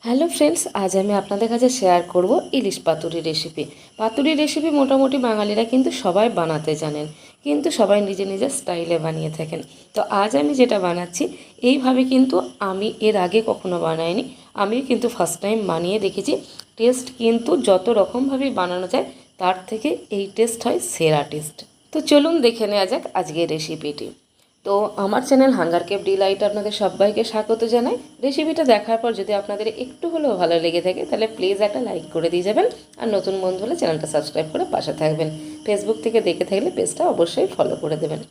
Hello friends, আজ আমি আপনাদের কাছে শেয়ার করব ইলিশ পাতুরি রেসিপি। পাতুরি রেসিপি মোটামুটি বাঙালিরা কিন্তু সবাই বানাতে জানেন, কিন্তু সবাই নিজের নিজের স্টাইলে বানিয়ে থাকেন। তো আজ আমি যেটা বানাচ্ছি এইভাবে কিন্তু আমি এর আগে কখনো বানাইনি, আমি কিন্তু ফার্স্ট টাইম বানিয়ে দেখেছি। টেস্ট কিন্তু যত রকমভাবেই বানানো যায় তার থেকে এই টেস্ট হয় সেরা টেস্ট। তো চলুন দেখে নেওয়া যাক আজকের রেসিপিটি। তো আমার চ্যানেল হাঙ্গার কেপ ডিলাইট আপনাদের সবাইকে স্বাগত জানাই। রেসিপিটা দেখার পর যদি আপনাদের একটু হলেও ভালো লেগে থাকে তাহলে প্লিজ একটা লাইক করে দিয়ে যাবেন, আর নতুন বন্ধু হলে চ্যানেলটা সাবস্ক্রাইব করে পাশে থাকবেন। ফেসবুক থেকে দেখে থাকলে পেজটা অবশ্যই ফলো করে দেবেন।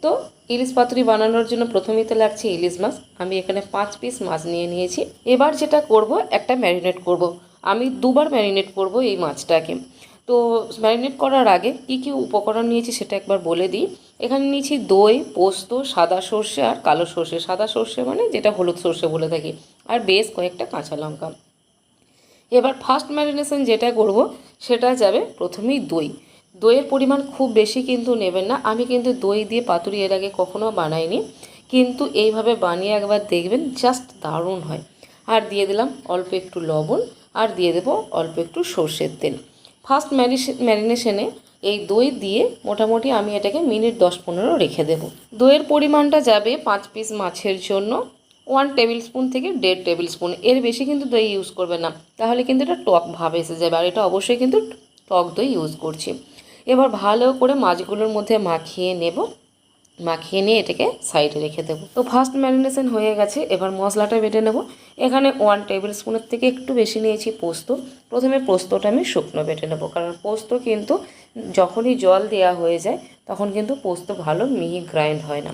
তো ইলিশ পাতুরি বানানোর জন্য প্রথমেই তো লাগছে ইলিশ মাছ। আমি এখানে 5 পিস মাছ নিয়ে নিয়েছি। এবার যেটা করব, একটা ম্যারিনেট করব। আমি দুবার ম্যারিনেট করব এই মাছটাকে। তো ম্যারিনেট করার আগে কী কী উপকরণ নিয়েছি সেটা একবার বলে দিই। এখানে নিয়েছি দই, পোস্ত, সাদা সর্ষে আর কালো সর্ষে। সাদা সর্ষে মানে যেটা হলুদ সর্ষে বলে থাকি, আর বেশ কয়েকটা কাঁচা লঙ্কা। এবার ফার্স্ট ম্যারিনেশন যেটা করব সেটা যাবে প্রথমেই দই। দইয়ের পরিমাণ খুব বেশি কিন্তু নেবেন না। আমি কিন্তু দই দিয়ে পাতুরি এর আগে কখনো বানাইনি, কিন্তু এইভাবে বানিয়ে একবার দেখবেন, জাস্ট দারুণ হয়। আর দিয়ে দিলাম অল্প একটু লবণ, আর দিয়ে দেবো অল্প একটু সর্ষের তেল। ফার্স্ট ম্যারিনেশনে এই দই দিয়ে মোটামুটি আমি এটাকে মিনিট 10-15 রেখে দেবো। দইয়ের পরিমাণটা যাবে 5 পিস মাছের জন্য 1 টেবিল স্পুন থেকে 1.5 টেবিল স্পুন। এর বেশি কিন্তু দই ইউজ করবে না, তাহলে কিন্তু এটা টক ভাব এসে যাবে, আর এটা অবশ্যই কিন্তু টক দই ইউজ করছি। এবার ভালো করে মাছগুলোর মধ্যে মাখিয়ে নেব। মাখিয়ে নিয়ে এটাকে সাইডে রেখে দেবো। তো ফার্স্ট ম্যারিনেশন হয়ে গেছে, এবার মশলাটা বেটে নেব। এখানে 1 টেবিল স্পুনের থেকে একটু বেশি নিয়েছি পোস্ত। প্রথমে পোস্তটা আমি শুকনো বেটে নেব, কারণ পোস্ত কিন্তু যখনই জল দেওয়া হয়ে যায় তখন কিন্তু পোস্ত ভালো মিহি গ্রাইন্ড হয় না।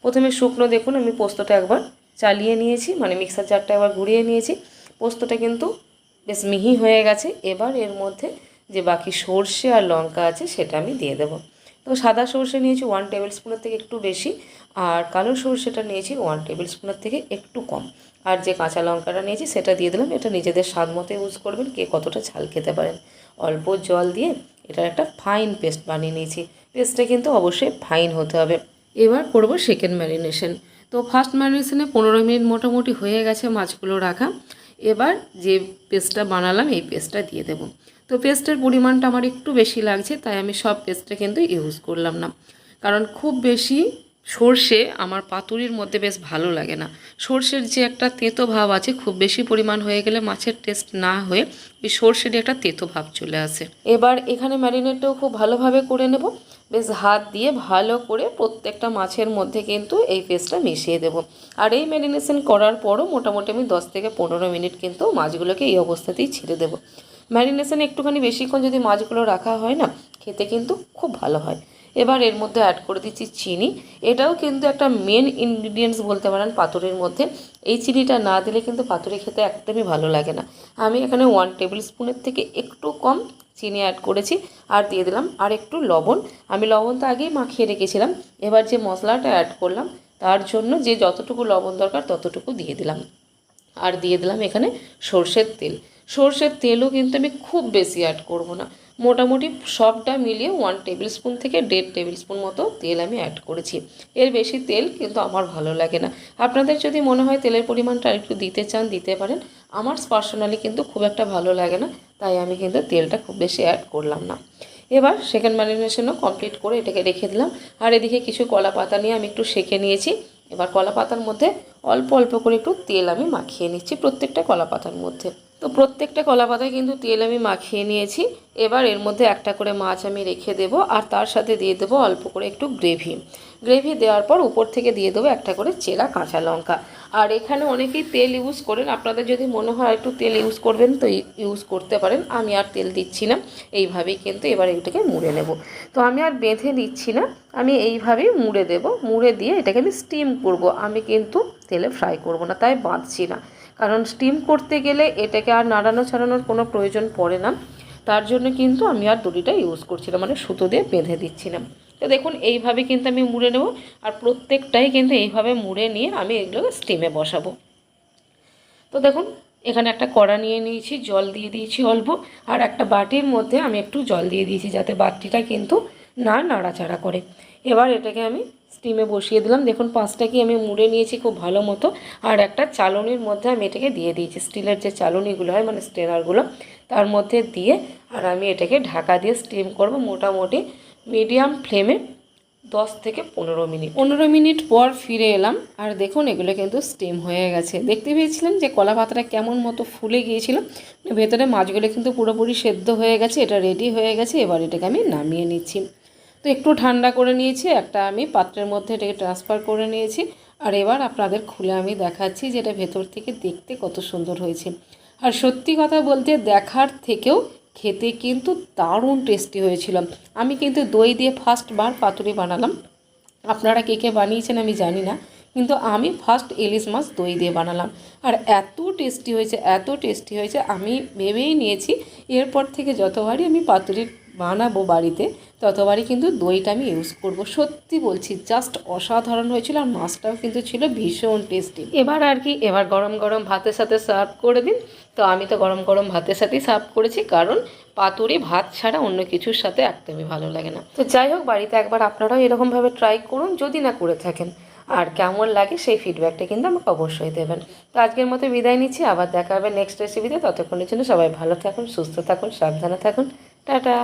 প্রথমে শুকনো, দেখুন আমি পোস্তটা একবার চালিয়ে নিয়েছি, মানে মিক্সার জারটা একবার ঘুরিয়ে নিয়েছি। পোস্তটা কিন্তু বেশ মিহি হয়ে গেছে। এবার এর মধ্যে যে বাকি সর্ষে আর লঙ্কা আছে সেটা আমি দিয়ে দেবো। তো সাদা সর্ষে নিয়েছি 1 টেবিল স্পুনের থেকে একটু বেশি, আর কালো সর্ষেটা নিয়েছি 1 টেবিল স্পুনের থেকে একটু কম। আর যে কাঁচা লঙ্কাটা নিয়েছি সেটা দিয়ে দিলাম। এটা নিজেদের স্বাদ মতো ইউজ করবেন, কে কতটা ঝাল খেতে পারেন। অল্প জল দিয়ে এটার একটা ফাইন পেস্ট বানিয়ে নিয়েছি। পেস্টটা কিন্তু অবশ্যই ফাইন হতে হবে। এবার করব সেকেন্ড ম্যারিনেশন। তো ফার্স্ট ম্যারিনেশনে 15 মিনিট মোটামুটি হয়ে গেছে মাছগুলো রাখা। এবার যে পেস্টটা বানালাম এই পেস্টটা দিয়ে দেবো। তো পেস্টের পরিমাণটা আমার একটু বেশি লাগছে, তাই আমি সব পেস্টটা কিন্তু ইউজ করলাম না, কারণ খুব বেশি সর্ষে আমার পাতুরির মধ্যে বেশ ভালো লাগে না। সর্ষের যে একটা তেতো ভাব আছে, খুব বেশি পরিমাণ হয়ে গেলে মাছের টেস্ট না হয়ে ওই সর্ষের একটা তেতো ভাব চলে আসে। এবার এখানে ম্যারিনেটটাও খুব ভালোভাবে করে নেব। বেশ হাত দিয়ে ভালো করে প্রত্যেকটা মাছের মধ্যে কিন্তু এই পেস্টটা মিশিয়ে দেব। আর এই ম্যারিনেশন করার পরও মোটামুটি আমি 10 থেকে 15 মিনিট কিন্তু মাছগুলোকে এই অবস্থাতেই ছেড়ে দেবো। ম্যারিনেশনে একটুখানি বেশিক্ষণ যদি মাছগুলো রাখা হয় না, খেতে কিন্তু খুব ভালো হয়। এবার এর মধ্যে অ্যাড করে দিচ্ছি চিনি। এটাও কিন্তু একটা মেন ইনগ্রিডিয়েন্টস বলতে পারেন পাতুরির মধ্যে। এই চিনিটা না দিলে কিন্তু পাতুরি খেতে একদমই ভালো লাগে না। আমি এখানে 1 টেবিল স্পুনের থেকে একটু কম চিনি অ্যাড করেছি, আর দিয়ে দিলাম আর একটু লবণ। আমি লবণ তো আগেই মাখিয়ে রেখেছিলাম। এবার যে মশলাটা অ্যাড করলাম তার জন্য যে যতটুকু লবণ দরকার ততটুকু দিয়ে দিলাম। আর দিয়ে দিলাম এখানে সর্ষের তেল। সর্ষের তেলও কিন্তু আমি খুব বেশি অ্যাড করব না, মোটামুটি সবটা মিলিয়ে 1 টেবিল স্পুন থেকে 1.5 টেবিল স্পুন মতো তেল আমি অ্যাড করেছি। এর বেশি তেল কিন্তু আমার ভালো লাগে না। আপনাদের যদি মনে হয় তেলের পরিমাণটা একটু দিতে চান দিতে পারেন। আমার পার্সোনালি কিন্তু খুব একটা ভালো লাগে না, তাই আমি কিন্তু তেলটা খুব বেশি অ্যাড করলাম না। এবার সেকেন্ড ম্যারিনেশনও কমপ্লিট করে এটাকে রেখে দিলাম। আর এদিকে কিছু কলা পাতা নিয়ে আমি একটু সেঁকে নিয়েছি। এবার কলা পাতার মধ্যে অল্প অল্প করে একটু তেল আমি মাখিয়ে নিচ্ছি প্রত্যেকটা কলা পাতার মধ্যে। তো প্রত্যেকটা কলা পাতায় কিন্তু তেল আমি মাখিয়ে নিয়েছি। এবার এর মধ্যে একটা করে মাছ আমি রেখে দেবো, আর তার সাথে দিয়ে দেবো অল্প করে একটু গ্রেভি। গ্রেভি দেওয়ার পর উপর থেকে দিয়ে দেবো একটা করে চেরা কাঁচা লঙ্কা। আর এখানে অনেকেই তেল ইউজ করেন, আপনাদের যদি মনে হয় একটু তেল ইউজ করবেন তো ইউজ করতে পারেন। আমি আর তেল দিচ্ছি না, এইভাবেই কিন্তু এবার এটাকে মুড়ে নেব। তো আমি আর বেঁধে দিচ্ছি না, আমি এইভাবেই মুড়ে দেব। মুড়ে দিয়ে এটাকে আমি স্টিম করব, আমি কিন্তু তেলে ফ্রাই করব না, তাই বাঁধছি না। কারণ স্টিম করতে গেলে এটাকে আর নাড়ানো ছাড়ানোর কোনো প্রয়োজন পড়ে না, তার জন্য কিন্তু আমি আর দড়িটা ইউজ করছি না, মানে সুতো দিয়ে বেঁধে দিচ্ছি না। তো দেখুন এইভাবে কিন্তু আমি মুড়ে নেব, আর প্রত্যেকটাই কিন্তু এইভাবে মুড়ে নিয়ে আমি এগুলোকে স্টিমে বসাবো। তো দেখুন এখানে একটা কড়া নিয়ে নিয়েছি, জল দিয়ে দিয়েছি অল্প, আর একটা বাটির মধ্যে আমি একটু জল দিয়ে দিয়েছি যাতে বাটিটা কিন্তু না নাড়াচাড়া করে। এবার এটাকে আমি স্টিমে বসিয়ে দিলাম। দেখুন পাঁচটাকে আমি মুড়ে নিয়েছি খুব ভালো মতো, আর একটা চালনির মধ্যে আমি এটাকে দিয়ে দিয়েছি, স্টিলের যে চালনিগুলো হয় মানে স্ট্রেনারগুলো, তার মধ্যে দিয়ে আর আমি এটাকে ঢাকা দিয়ে স্টিম করব মোটামুটি মিডিয়াম ফ্লেমে 10 থেকে 15 মিনিট। 15 মিনিট পর ফিরে এলাম, আর দেখুন এগুলো কিন্তু স্টিম হয়ে গেছে। দেখতে পেয়েছিলেন যে কলা পাতাটা কেমন মতো ফুলে গিয়েছিল, ভেতরে মাছগুলো কিন্তু পুরোপুরি সেদ্ধ হয়ে গেছে। এটা রেডি হয়ে গেছে, এবার এটাকে আমি নামিয়ে নিচ্ছি। তো একটু ঠান্ডা করে নিয়েছি, একটা আমি পাত্রের মধ্যে এটাকে ট্রান্সফার করে নিয়েছি। আর এবার আপনাদের খুলে আমি দেখাচ্ছি যে এটা ভেতর থেকে দেখতে কত সুন্দর হয়েছে। আর সত্যি কথা বলতে দেখার থেকেও খেতে কিন্তু দারুণ টেস্টি হয়েছিল। আমি কিন্তু দই দিয়ে ফার্স্টবার পাতুরি বানালাম, আপনারা কে কে বানিয়েছেন আমি জানি না, কিন্তু আমি ফার্স্ট ইলিশ মাছ দই দিয়ে বানালাম। আর এত টেস্টি হয়েছে, এত টেস্টি হয়েছে, আমি ভেবেই নিয়েছি এরপর থেকে যতবারই আমি পাতুরি বানাবো বাড়িতে ততবারই কিন্তু দইটা আমি ইউজ করব। সত্যি বলছি জাস্ট অসাধারণ হয়েছিল, আর মাছটাও কিন্তু ছিল ভীষণ টেস্টি। এবার আর কি, এবার গরম গরম ভাতের সাথে সার্ভ করে দিন। তো আমি তো গরম গরম ভাতের সাথেই সার্ভ করেছি, কারণ পাতুরি ভাত ছাড়া অন্য কিছুর সাথে একদমই ভালো লাগে না। তো যাই হোক, বাড়িতে একবার আপনারাও এরকমভাবে ট্রাই করুন যদি না করে থাকেন, আর কেমন লাগে সেই ফিডব্যাকটা কিন্তু আমাকে অবশ্যই দেবেন। তো আজকের মতো বিদায় নিচ্ছি, আবার দেখা হবে নেক্সট রেসিপিতে। ততক্ষণের জন্য সবাই ভালো থাকুন, সুস্থ থাকুন, সাবধানে থাকুন। টাটা।